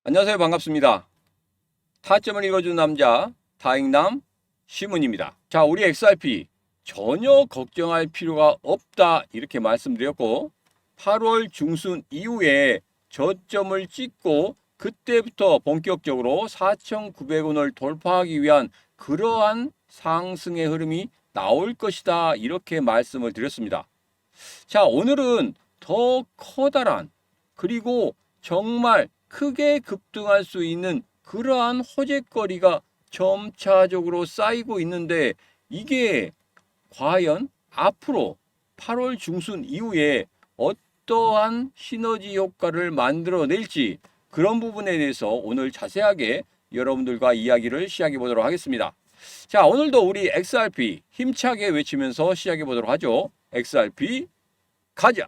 안녕하세요. 반갑습니다. 타점을 읽어준 남자 다익남 시문입니다. 자, 우리 XRP 전혀 걱정할 필요가 없다 이렇게 말씀드렸고 8월 중순 이후에 저점을 찍고 그때부터 본격적으로 4,900원을 돌파하기 위한 그러한 상승의 흐름이 나올 것이다 이렇게 말씀을 드렸습니다. 자, 오늘은 더 커다란 그리고 정말 크게 급등할 수 있는 그러한 호재거리가 점차적으로 쌓이고 있는데 이게 과연 앞으로 8월 중순 이후에 어떠한 시너지 효과를 만들어낼지 그런 부분에 대해서 오늘 자세하게 여러분들과 이야기를 시작해 보도록 하겠습니다. 자, 오늘도 우리 XRP 힘차게 외치면서 시작해 보도록 하죠. XRP 가자!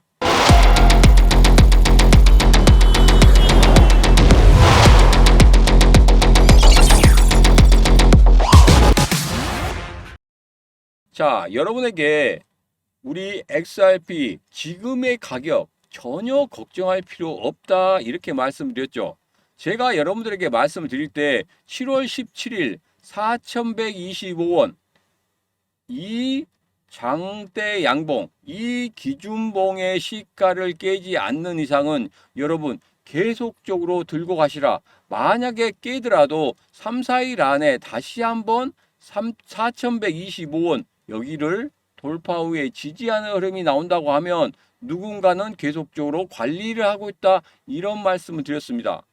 자, 여러분에게 우리 XRP 지금의 가격 전혀 걱정할 필요 없다 이렇게 말씀드렸죠. 제가 여러분들에게 말씀을 드릴 때 7월 17일 4,125원 이 장대 양봉, 이 기준봉의 시가를 깨지 않는 이상은 여러분 계속적으로 들고 가시라. 만약에 깨더라도 3, 4일 안에 다시 한번 4,125원 여기를 돌파 후에 지지하는 흐름이 나온다고 하면 누군가는 계속적으로 관리를 하고 있다 이런 말씀을 드렸습니다.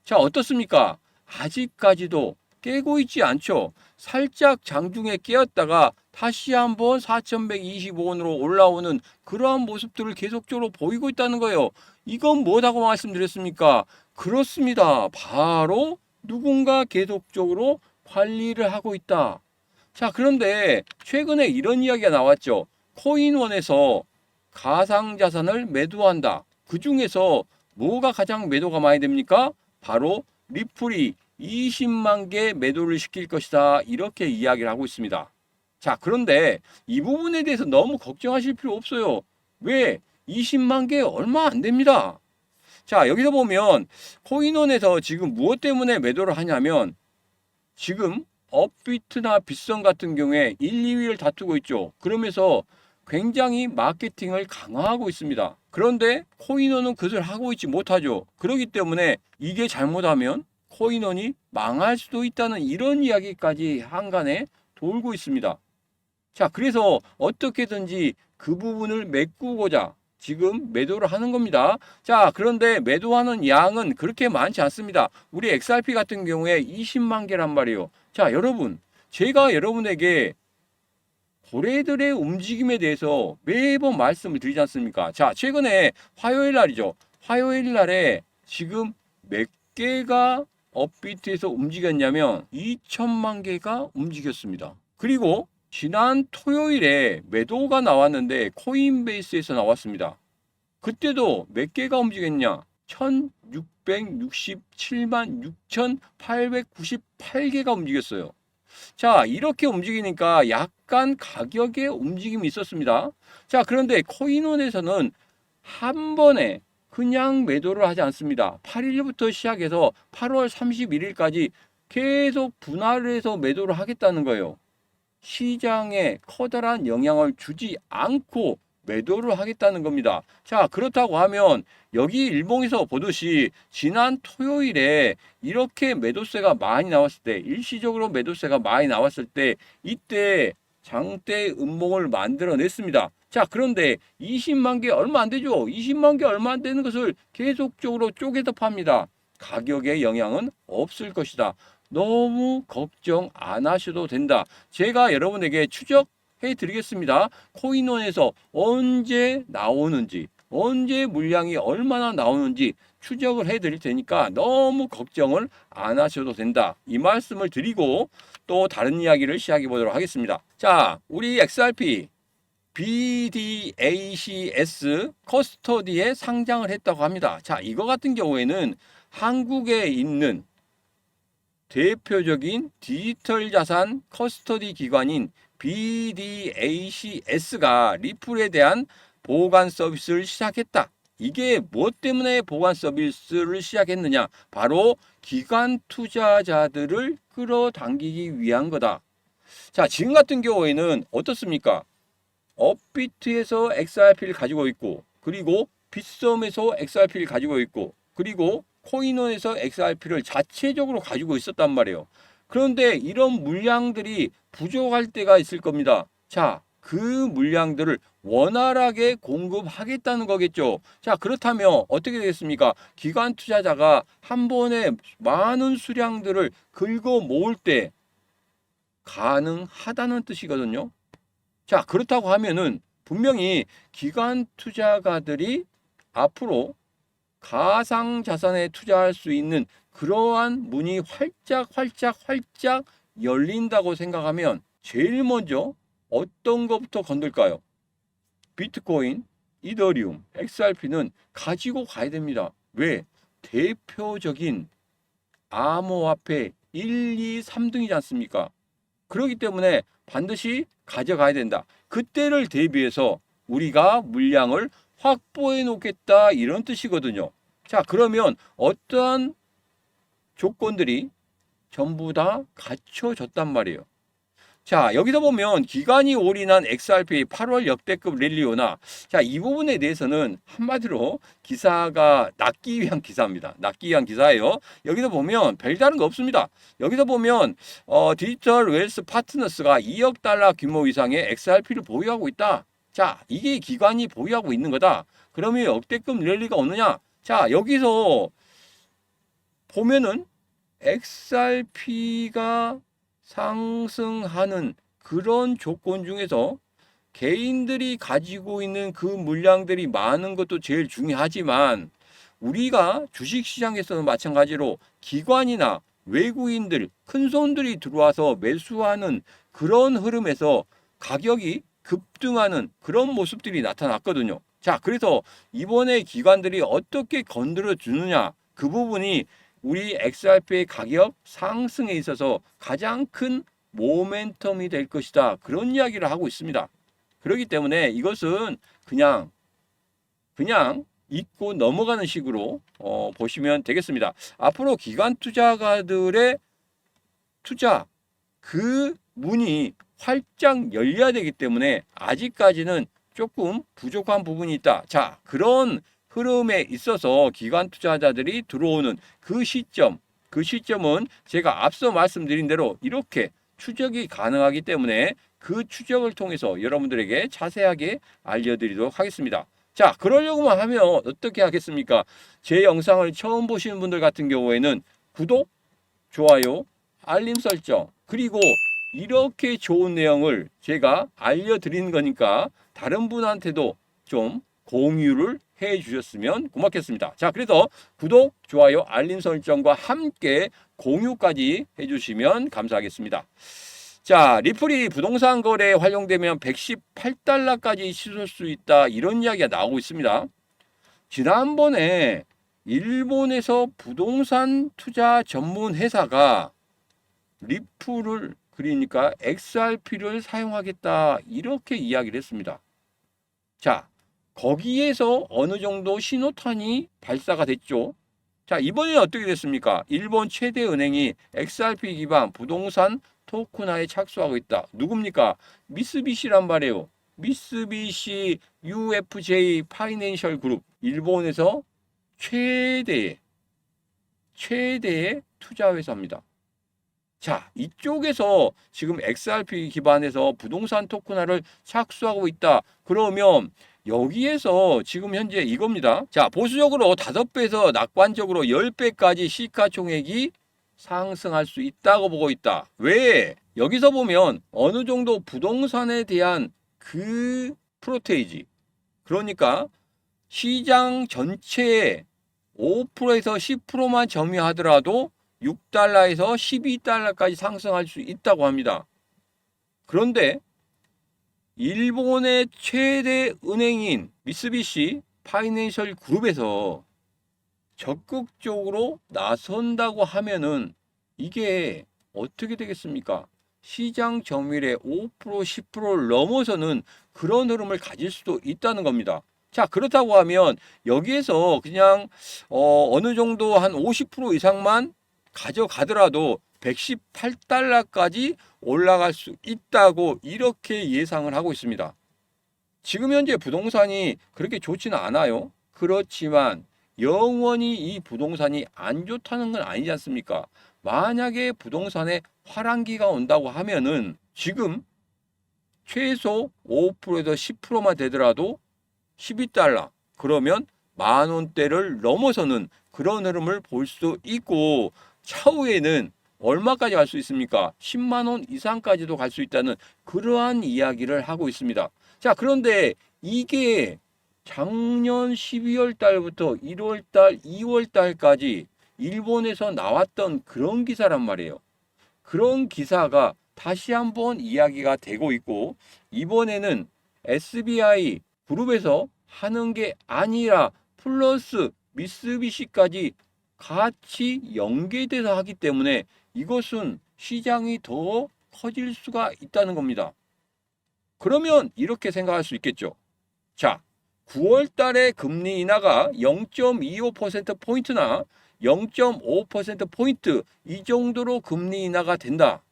자, 어떻습니까? 아직까지도 깨고 있지 않죠. 살짝 장중에 깨었다가 다시 한번 4,125원으로 올라오는 그러한 모습들을 계속적으로 보이고 있다는 거예요. 이건 뭐라고 말씀드렸습니까? 그렇습니다. 바로 누군가 계속적으로 관리를 하고 있다. 자, 그런데 최근에 이런 이야기가 나왔죠. 코인원에서 가상자산을 매도한다. 그 중에서 뭐가 가장 매도가 많이 됩니까? 바로 리플이 20만 개 매도를 시킬 것이다. 이렇게 이야기를 하고 있습니다. 자, 그런데 이 부분에 대해서 너무 걱정하실 필요 없어요. 왜? 20만 개 얼마 안 됩니다. 자, 여기서 보면 코인원에서 지금 무엇 때문에 매도를 하냐면 지금 업비트나 빗썸 같은 경우에 1, 2위를 다투고 있죠. 그러면서 굉장히 마케팅을 강화하고 있습니다. 그런데 코인원은 그것을 하고 있지 못하죠. 그렇기 때문에 이게 잘못하면 코인원이 망할 수도 있다는 이런 이야기까지 한간에 돌고 있습니다. 자, 그래서 어떻게든지 그 부분을 메꾸고자 지금 매도를 하는 겁니다. 자, 그런데 매도하는 양은 그렇게 많지 않습니다. 우리 XRP 같은 경우에 20만 개란 말이에요. 자, 여러분, 제가 여러분에게 고래들의 움직임에 대해서 매번 말씀을 드리지 않습니까? 자, 최근에 화요일 날이죠. 화요일 날에 지금 몇 개가 업비트에서 움직였냐면 2천만 개가 움직였습니다. 그리고 지난 토요일에 매도가 나왔는데 코인베이스에서 나왔습니다. 그때도 몇 개가 움직였냐? 1667만 6898개가 움직였어요. 자, 이렇게 움직이니까 약간 가격의 움직임이 있었습니다. 자, 그런데 코인원에서는 한 번에 그냥 매도를 하지 않습니다. 8일부터 시작해서 8월 31일까지 계속 분할을 해서 매도를 하겠다는 거예요. 시장에 커다란 영향을 주지 않고 매도를 하겠다는 겁니다. 자, 그렇다고 하면 여기 일봉에서 보듯이 지난 토요일에 이렇게 매도세가 많이 나왔을 때, 일시적으로 매도세가 많이 나왔을 때 이때 장대 음봉을 만들어냈습니다. 자, 그런데 20만 개 얼마 안 되죠. 20만 개 얼마 안 되는 것을 계속적으로 쪼개서 팝니다. 가격에 영향은 없을 것이다. 너무 걱정 안 하셔도 된다. 제가 여러분에게 추적해 드리겠습니다. 코인원에서 언제 나오는지, 언제 물량이 얼마나 나오는지 추적을 해 드릴 테니까 너무 걱정을 안 하셔도 된다. 이 말씀을 드리고 또 다른 이야기를 시작해 보도록 하겠습니다. 자, 우리 XRP BDACS 커스터디에 상장을 했다고 합니다. 자, 이거 같은 경우에는 한국에 있는 대표적인 디지털 자산 커스터디 기관인 BDACS가 리플에 대한 보관 서비스를 시작했다. 이게 무엇 때문에 보관 서비스를 시작했느냐? 바로 기관 투자자들을 끌어당기기 위한 거다. 자, 지금 같은 경우에는 어떻습니까? 업비트에서 XRP를 가지고 있고, 그리고 빗썸에서 XRP를 가지고 있고, 그리고 코인원에서 XRP를 자체적으로 가지고 있었단 말이에요. 그런데 이런 물량들이 부족할 때가 있을 겁니다. 자, 그 물량들을 원활하게 공급하겠다는 거겠죠. 자, 그렇다면 어떻게 되겠습니까? 기관 투자자가 한 번에 많은 수량들을 긁어 모을 때 가능하다는 뜻이거든요. 자, 그렇다고 하면은 분명히 기관 투자가들이 앞으로 가상 자산에 투자할 수 있는 그러한 문이 활짝 열린다고 생각하면 제일 먼저 어떤 것부터 건들까요? 비트코인, 이더리움, XRP는 가지고 가야 됩니다. 왜? 대표적인 암호화폐 1, 2, 3등이지 않습니까? 그렇기 때문에 반드시 가져가야 된다. 그때를 대비해서 우리가 물량을 확보해 놓겠다 이런 뜻이거든요. 자, 그러면 어떠한 조건들이 전부 다 갖춰졌단 말이에요. 자, 여기서 보면 기관이 올인한 XRP 8월 역대급 랠리오나, 자, 이 부분에 대해서는 한마디로 기사가 낚기 위한 기사입니다. 낚기 위한 기사예요. 여기서 보면 별다른 거 없습니다. 여기서 보면 디지털 웰스 파트너스가 2억 달러 규모 이상의 XRP를 보유하고 있다. 자, 이게 기관이 보유하고 있는 거다. 그러면 역대급 랠리가 오느냐? 자, 여기서 보면은 XRP가 상승하는 그런 조건 중에서 개인들이 가지고 있는 그 물량들이 많은 것도 제일 중요하지만 우리가 주식시장에서는 마찬가지로 기관이나 외국인들, 큰손들이 들어와서 매수하는 그런 흐름에서 가격이 급등하는 그런 모습들이 나타났거든요. 자, 그래서 이번에 기관들이 어떻게 건드려 주느냐, 그 부분이 우리 XRP의 가격 상승에 있어서 가장 큰 모멘텀이 될 것이다. 그런 이야기를 하고 있습니다. 그렇기 때문에 이것은 그냥 잊고 넘어가는 식으로 보시면 되겠습니다. 앞으로 기관 투자가들의 투자 그 문이 활짝 열려야 되기 때문에 아직까지는 조금 부족한 부분이 있다. 자, 그런 흐름에 있어서 기관 투자자들이 들어오는 그 시점은 제가 앞서 말씀드린 대로 이렇게 추적이 가능하기 때문에 그 추적을 통해서 여러분들에게 자세하게 알려드리도록 하겠습니다. 자, 그러려고만 하면 어떻게 하겠습니까? 제 영상을 처음 보시는 분들 같은 경우에는 구독, 좋아요, 알림 설정, 그리고 이렇게 좋은 내용을 제가 알려드리는 거니까 다른 분한테도 좀 공유를 해 주셨으면 고맙겠습니다. 자, 그래서 구독, 좋아요, 알림 설정과 함께 공유까지 해 주시면 감사하겠습니다. 자, 리플이 부동산 거래에 활용되면 118달러까지 치솟을 수 있다. 이런 이야기가 나오고 있습니다. 지난번에 일본에서 부동산 투자 전문 회사가 리플을 그러니까 XRP를 사용하겠다 이렇게 이야기를 했습니다. 자, 거기에서 어느 정도 신호탄이 발사가 됐죠. 자, 이번에는 어떻게 됐습니까? 일본 최대 은행이 XRP 기반 부동산 토큰화에 착수하고 있다. 누굽니까? 미쓰비시란 말이에요. 미쓰비시 UFJ 파이낸셜 그룹. 일본에서 최대의 투자 회사입니다. 자, 이쪽에서 지금 XRP 기반에서 부동산 토큰화를 착수하고 있다. 그러면 여기에서 지금 현재 이겁니다. 자, 보수적으로 5배에서 낙관적으로 10배까지 시가총액이 상승할 수 있다고 보고 있다. 왜? 여기서 보면 어느 정도 부동산에 대한 그 프로테이지, 그러니까 시장 전체의 5%에서 10%만 점유하더라도 6달러에서 12달러까지 상승할 수 있다고 합니다. 그런데 일본의 최대 은행인 미쓰비시 파이낸셜 그룹에서 적극적으로 나선다고 하면은 이게 어떻게 되겠습니까? 시장 점유율의 5%, 10%를 넘어서는 그런 흐름을 가질 수도 있다는 겁니다. 자, 그렇다고 하면 여기에서 그냥 어느 정도 한 50% 이상만 가져가더라도 118달러까지 올라갈 수 있다고 이렇게 예상을 하고 있습니다. 지금 현재 부동산이 그렇게 좋지는 않아요. 그렇지만 영원히 이 부동산이 안 좋다는 건 아니지 않습니까? 만약에 부동산에 화랑기가 온다고 하면은 지금 최소 5%에서 10%만 되더라도 12달러. 그러면 만 원대를 넘어서는 그런 흐름을 볼 수 있고, 차후에는 얼마까지 갈 수 있습니까? 10만 원 이상까지도 갈 수 있다는 그러한 이야기를 하고 있습니다. 자, 그런데 이게 작년 12월 달부터 1월 달, 2월 달까지 일본에서 나왔던 그런 기사란 말이에요. 그런 기사가 다시 한번 이야기가 되고 있고, 이번에는 SBI 그룹에서 하는 게 아니라 플러스 미쓰비시까지 같이 연계돼서 하기 때문에 이것은 시장이 더 커질 수가 있다는 겁니다. 그러면 이렇게 생각할 수 있겠죠. 자, 9월 달에 금리 인하가 0.25%포인트나 0.5%포인트 이 정도로 금리 인하가 된다.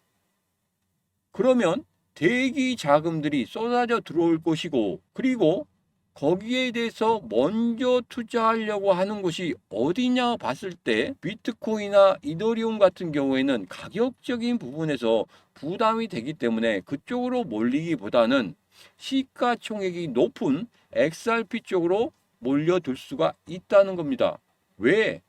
그러면 대기 자금들이 쏟아져 들어올 것이고, 그리고 거기에 대해서 먼저 투자하려고 하는 곳이 어디냐 봤을 때 비트코인이나 이더리움 같은 경우에는 가격적인 부분에서 부담이 되기 때문에 그쪽으로 몰리기보다는 시가총액이 높은 XRP 쪽으로 몰려들 수가 있다는 겁니다. 왜?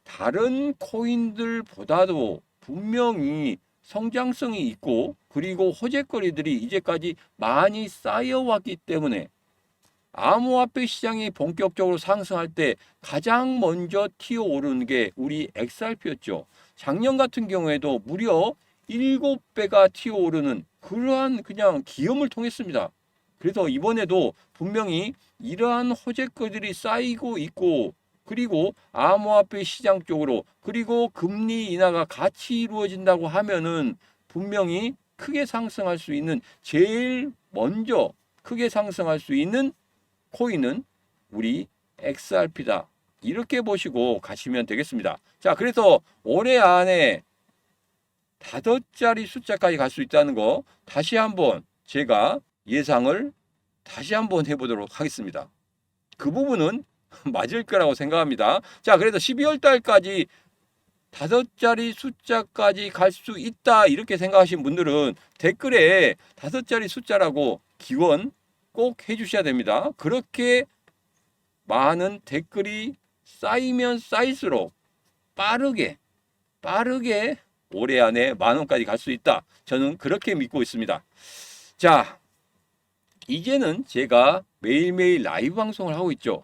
다른 코인들보다도 분명히 성장성이 있고, 그리고 호재거리들이 이제까지 많이 쌓여왔기 때문에 암호화폐 시장이 본격적으로 상승할 때 가장 먼저 튀어오르는 게 우리 XRP였죠. 작년 같은 경우에도 무려 7배가 튀어오르는 그러한 그냥 기염을 통했습니다. 그래서 이번에도 분명히 이러한 호재거리들이 쌓이고 있고, 그리고 암호화폐 시장 쪽으로, 그리고 금리 인하가 같이 이루어진다고 하면은 분명히 크게 상승할 수 있는, 제일 먼저 크게 상승할 수 있는 코인은 우리 XRP다. 이렇게 보시고 가시면 되겠습니다. 자, 그래서 올해 안에 5자리 숫자까지 갈 수 있다는 거 다시 한번 제가 예상을 다시 한번 해보도록 하겠습니다. 그 부분은 맞을 거라고 생각합니다. 자, 그래서 12월 달까지 5자리 숫자까지 갈 수 있다 이렇게 생각하신 분들은 댓글에 5자리 숫자라고 기원 꼭 해주셔야 됩니다. 그렇게 많은 댓글이 쌓이면 쌓일수록 빠르게 올해 안에 10,000원까지 갈 수 있다. 저는 그렇게 믿고 있습니다. 자, 이제는 제가 매일매일 라이브 방송을 하고 있죠.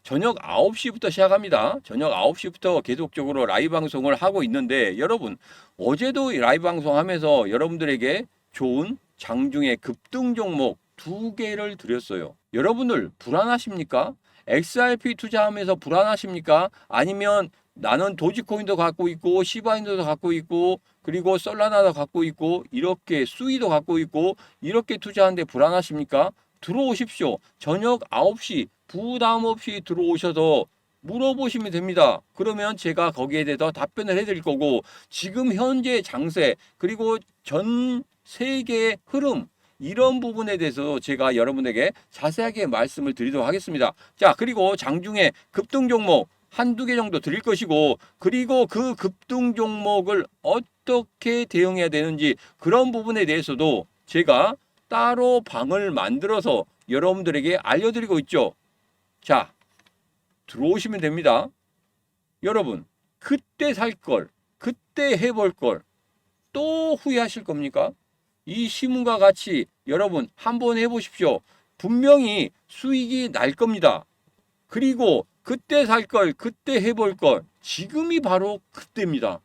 저녁 9시부터 시작합니다. 저녁 9시부터 계속적으로 라이브 방송을 하고 있는데, 여러분 어제도 라이브 방송하면서 여러분들에게 좋은 장중의 급등 종목 2개를 드렸어요. 여러분들 불안하십니까? XRP 투자하면서 불안하십니까? 아니면 나는 도지코인도 갖고 있고 시바인도도 갖고 있고 그리고 솔라나도 갖고 있고 이렇게 수이도 갖고 있고 이렇게 투자하는데 불안하십니까? 들어오십시오. 저녁 9시 부담 없이 들어오셔서 물어보시면 됩니다. 그러면 제가 거기에 대해서 답변을 해드릴 거고, 지금 현재 장세 그리고 전 세계의 흐름 이런 부분에 대해서 제가 여러분에게 자세하게 말씀을 드리도록 하겠습니다. 자, 그리고 장중에 급등 종목 한두 개 정도 드릴 것이고, 그리고 그 급등 종목을 어떻게 대응해야 되는지 그런 부분에 대해서도 제가 따로 방을 만들어서 여러분들에게 알려드리고 있죠. 자, 들어오시면 됩니다. 여러분, 그때 살 걸, 그때 해볼 걸 또 후회하실 겁니까? 이 신문과 같이 여러분 한번 해보십시오. 분명히 수익이 날 겁니다. 그리고 그때 살 걸, 그때 해볼 걸, 지금이 바로 그때입니다.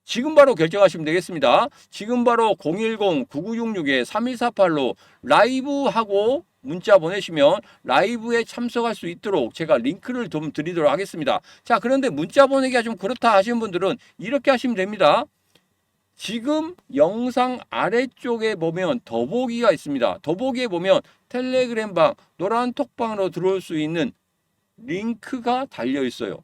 지금 바로 결정하시면 되겠습니다. 지금 바로 010-9966-3148로 라이브하고 문자 보내시면 라이브에 참석할 수 있도록 제가 링크를 좀 드리도록 하겠습니다. 자, 그런데 문자 보내기가 좀 그렇다 하시는 분들은 이렇게 하시면 됩니다. 지금 영상 아래쪽에 보면 더보기가 있습니다. 더보기에 보면 텔레그램방 노란 톡방으로 들어올 수 있는 링크가 달려 있어요.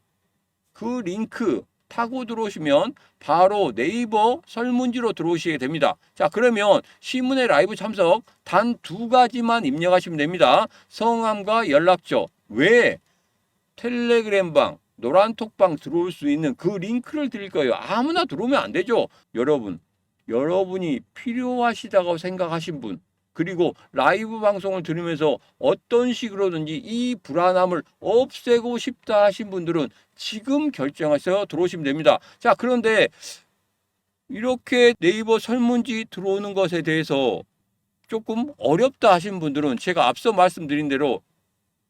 그 링크 타고 들어오시면 바로 네이버 설문지로 들어오시게 됩니다. 자, 그러면 시문회 라이브 참석 단 2가지만 입력하시면 됩니다. 성함과 연락처. 왜? 텔레그램방 노란 톡방 들어올 수 있는 그 링크를 드릴 거예요. 아무나 들어오면 안 되죠. 여러분이 필요하시다고 생각하신 분, 그리고 라이브 방송을 들으면서 어떤 식으로든지 이 불안함을 없애고 싶다 하신 분들은 지금 결정하셔서 들어오시면 됩니다. 자, 그런데 이렇게 네이버 설문지 들어오는 것에 대해서 조금 어렵다 하신 분들은 제가 앞서 말씀드린 대로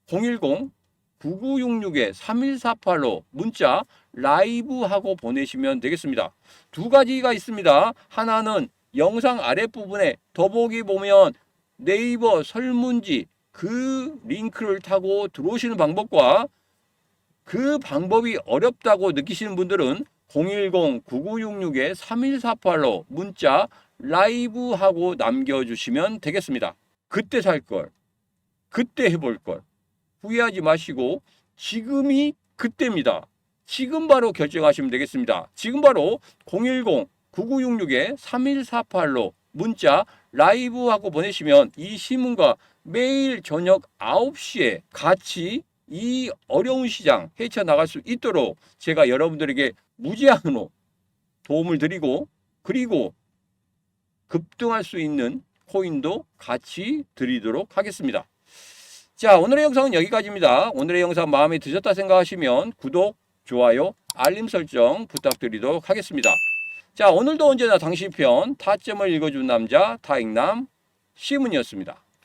010-9966-3148로 문자 라이브 하고 보내시면 되겠습니다. 2가지가 있습니다. 하나는 영상 아랫부분에 더보기 보면 네이버 설문지 그 링크를 타고 들어오시는 방법과, 그 방법이 어렵다고 느끼시는 분들은 010-9966-3148로 문자 라이브 하고 남겨주시면 되겠습니다. 그때 살 걸, 그때 해볼 걸 후회하지 마시고 지금이 그때입니다. 지금 바로 결정하시면 되겠습니다. 지금 바로 010-9966-3148로 문자 라이브 하고 보내시면 이 시문과 매일 저녁 9시에 같이 이 어려운 시장 헤쳐나갈 수 있도록 제가 여러분들에게 무제한으로 도움을 드리고, 그리고 급등할 수 있는 코인도 같이 드리도록 하겠습니다. 자, 오늘의 영상은 여기까지입니다. 오늘의 영상 마음에 드셨다 생각하시면 구독, 좋아요, 알림 설정 부탁드리도록 하겠습니다. 자, 오늘도 언제나 당신 편 타점을 읽어준 남자 타익남 시문이었습니다.